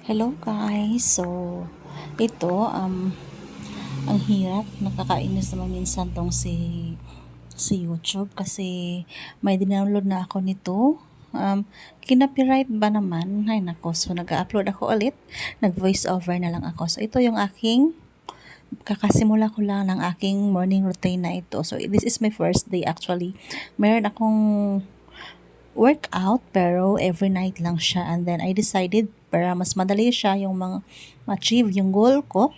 Hello guys. So, ito ang hirap, nakakainis naman minsan tong si YouTube kasi may dinownload na ako nito. Kinopyright ba naman? Ay nako. So, nag-upload ako ulit. Nag-voice over na lang ako. So, ito yung aking kakasimula ko lang ng aking morning routine na ito. So, this is my first day actually. Meron akong workout pero every night lang siya, and then I decided para mas madali siya yung mga ma-achieve yung goal ko,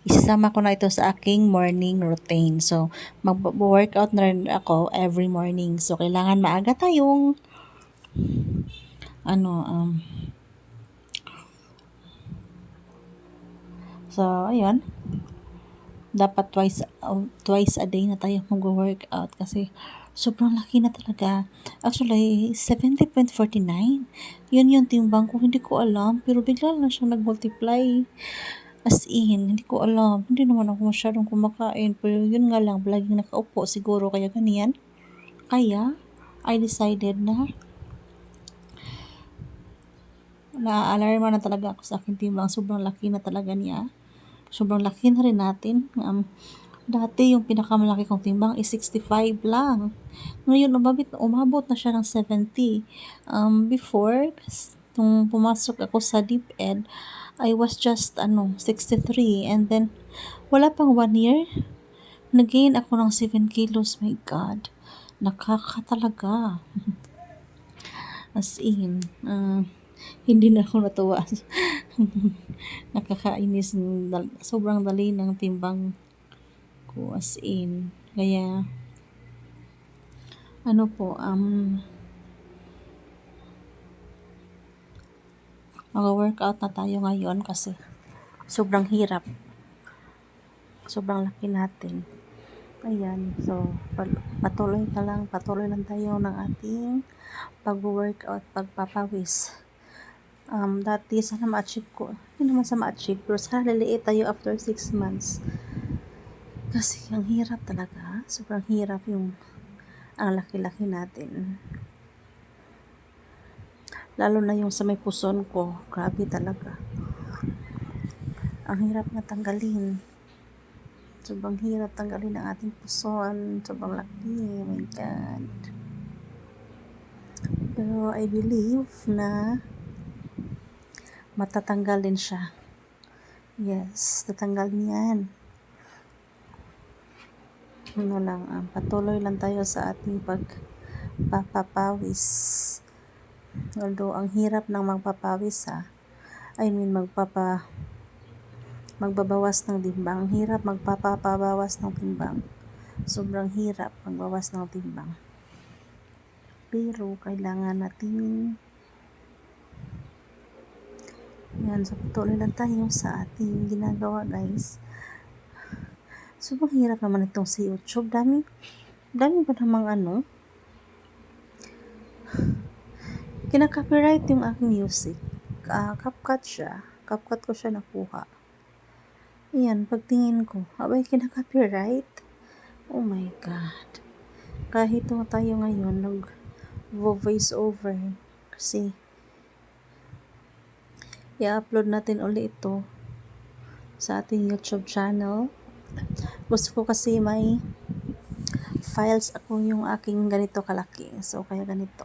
isasama ko na ito sa aking morning routine. So mag-workout na rin ako every morning, so kailangan maaga tayong ano so ayun, dapat twice a day na tayo mag-workout kasi sobrang laki na talaga. Actually, 70.49. Yun yung timbang ko. Hindi ko alam. Pero bigla lang siya nag-multiply. As in, hindi ko alam. Hindi naman ako masyadong kumakain. Pero yun nga lang, laging nakaupo siguro. Kaya ganyan. Kaya, I decided na-alarma na talaga ako sa aking timbang. Sobrang laki na talaga niya. Sobrang laki na rin natin. Dati yung pinakamalaki kong timbang is 65 lang. Ngayon umabot na siya ng 70. Before, nung pumasok ako sa DepEd, I was just 63, and then wala pang 1 year, nag-gain ako ng 7 kilos. My God, nakakatalaga. As in, hindi na ako natuwa. Nakakainis, sobrang dali ng timbang ko, as in. Kaya mag-workout na tayo ngayon kasi sobrang hirap. Sobrang laki natin. Ayan, so patuloy lang tayo ng ating pag-workout, pagpapawis. Dati sana ma-achieve ko. Hindi naman sa ma-achieve, pero sana liliit tayo after 6 months. Kasi ang hirap talaga. Sobrang hirap yung ang laki-laki natin. Lalo na yung sa may puson ko. Grabe talaga. Ang hirap na tanggalin. Sobrang hirap tanggalin ang ating puson. Sobrang laki. Oh my God. Pero I believe na matatanggal din siya. Yes, tatanggal niyan. Patuloy lang tayo sa ating pagpapawis. Although ang hirap ng magpapawis magbabawas ng timbang. Ang hirap magpapabawas ng timbang. Sobrang hirap magbawas ng timbang. Pero kailangan natin so patuloy lang tayo sa ating ginagawa, guys. Sobrang hirap naman itong si YouTube. Dami ba namang kinaka-copyright yung aking music. CapCut ko siya nakuha. Ayan, pagtingin ko, abay kinaka-copyright. Oh my God. Kahit tayo ngayon nag-voice over kasi i-upload natin ulit ito sa ating YouTube channel. Gusto ko kasi may files ako yung aking ganito kalaki. So, kaya ganito.